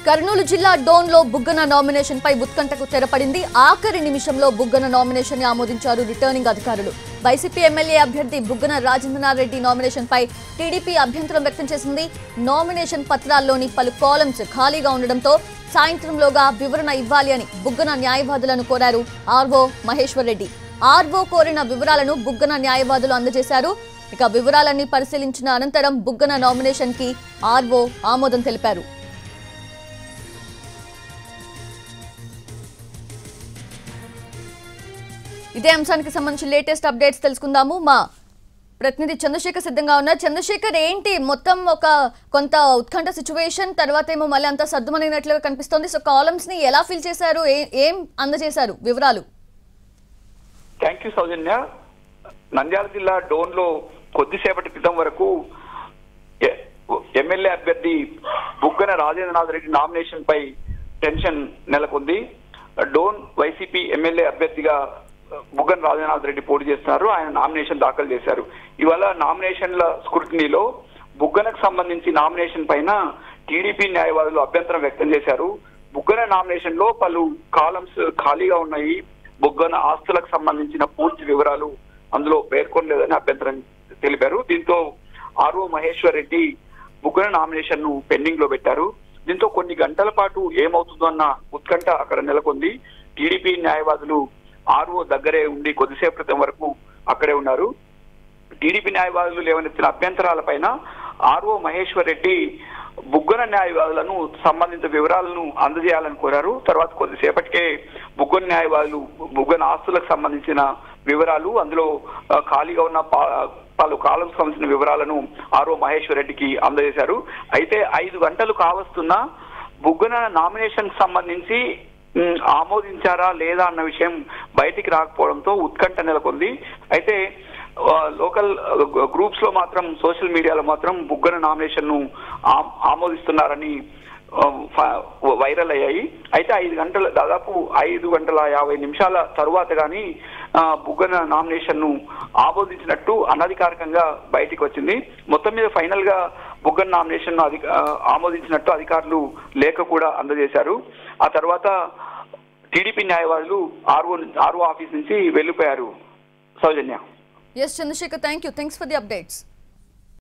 కర్నూలు జిల్లా డోన్లో బుగ్గన నామినేషన్ పై ఉత్కంఠకు తెరపడింది. ఆఖరి నిమిషంలో బుగ్గన నామినేషన్ ని ఆమోదించారు రిటర్నింగ్ అధికారులు. వైసీపీ ఎమ్మెల్యే అభ్యర్థి బుగ్గన రాజేంద్రనాథ్రెడ్డి నామినేషన్ పై టీడీపీ అభ్యంతరం వ్యక్తం చేసింది. నామినేషన్ పత్రాల్లోని పలు కాలమ్స్ ఖాళీగా ఉండడంతో సాయంత్రంలోగా వివరణ ఇవ్వాలి అని బుగ్గన న్యాయవాదులను కోరారు ఆర్వో మహేశ్వర్ రెడ్డి. ఆర్వో కోరిన వివరాలను బుగ్గన న్యాయవాదులు అందజేశారు. ఇక వివరాలన్నీ పరిశీలించిన అనంతరం బుగ్గన నామినేషన్ కి ఆర్వో ఆమోదం తెలిపారు. ఇదే అంశానికి సంబంధించి లేటెస్ట్ అప్డేట్స్ తెలుసుకుందాము. మా ప్రతినిధి చంద్రశేఖర్ సిద్ధంగా ఉన్నారు. చంద్రశేఖర్, ఏంటి మొత్తం ఒక కొంత ఉత్కంఠ సిచ్యువేషన్, తర్వాత ఏమో మళ్ళీ అంతా సర్దుమనినట్లుగా కనిపిస్తోంది. సో కాలమ్స్ ని ఎలా ఫిల్ చేశారు, ఏం అందజేశారు వివరాలు? థ్యాంక్ యూ సౌజన్య. నంద్యాల జిల్లా డోన్ లో కొద్దిసేపటి క్రితం వరకు ఎమ్మెల్యే అభ్యర్థి బుగ్గన రాజేంద్రనాథ్రెడ్డి నామినేషన్ పై టెన్షన్ నెలకొంది. డోన్ వైసీపీ ఎమ్మెల్యే అభ్యర్థిగా బుగ్గన రాజేంద్రనాథ్రెడ్డి పోటీ చేస్తున్నారు. ఆయన నామినేషన్ దాఖలు చేశారు. ఇవాళ నామినేషన్ల స్క్రూటినీలో బుగ్గనకు సంబంధించి నామినేషన్ పైన టీడీపీ న్యాయవాదులు అభ్యంతరం వ్యక్తం చేశారు. బుగ్గన నామినేషన్ లో పలు కాలమ్స్ ఖాళీగా ఉన్నాయి. బుగ్గన ఆస్తులకు సంబంధించిన పూర్తి వివరాలు అందులో పేర్కొనలేదని అభ్యంతరం తెలిపారు. దీంతో ఆర్ఓ మహేశ్వర్ రెడ్డి బుగ్గన నామినేషన్ ను పెండింగ్ లో పెట్టారు. దీంతో కొన్ని గంటల పాటు ఏమవుతుందో అన్న ఉత్కంఠ అక్కడ నెలకొంది. టీడీపీ న్యాయవాదులు ఆర్ఓ దగ్గరే ఉండి కొద్దిసేపు క్రితం వరకు అక్కడే ఉన్నారు. టీడీపీ న్యాయవాదులు లేవనెత్తిన అభ్యంతరాలపైన ఆర్ఓ మహేశ్వర్ రెడ్డి బుగ్గన న్యాయవాదులను సంబంధిత వివరాలను అందజేయాలని కోరారు. తర్వాత కొద్దిసేపటికే బుగ్గన న్యాయవాదులు బుగ్గన ఆస్తులకు సంబంధించిన వివరాలు, అందులో ఖాళీగా ఉన్న పలు కాలంకు సంబంధించిన వివరాలను ఆర్ఓ మహేశ్వర్ రెడ్డికి అందజేశారు. అయితే 5 గంటలు కావస్తున్నా బుగ్గన నామినేషన్ సంబంధించి ఆమోదించారా లేదా అన్న విషయం బయటికి రాకపోవడంతో ఉత్కంఠ నెలకొంది. అయితే లోకల్ గ్రూప్స్ లో మాత్రం, సోషల్ మీడియాలో మాత్రం బుగ్గన నామినేషన్ ను ఆమోదిస్తున్నారని వైరల్ అయ్యాయి. అయితే దాదాపు 5 గంటల 50 నిమిషాల తరువాత గానీ బుగ్గన నామినేషన్ ను ఆమోదించినట్టు అనధికారికంగా బయటికి వచ్చింది. మొత్తం మీద ఫైనల్ గా బుగ్గన నామినేషన్ ఆమోదించినట్టు అధికారులు లేఖ కూడా అందజేశారు. ఆ తర్వాత టీడీపీ న్యాయవాదులు ఆర్ఓ ఆఫీస్ నుంచి వెళ్లిపోయారు. సౌజన్య. Yes, Chandrasekhar, thank you. Thanks for the updates.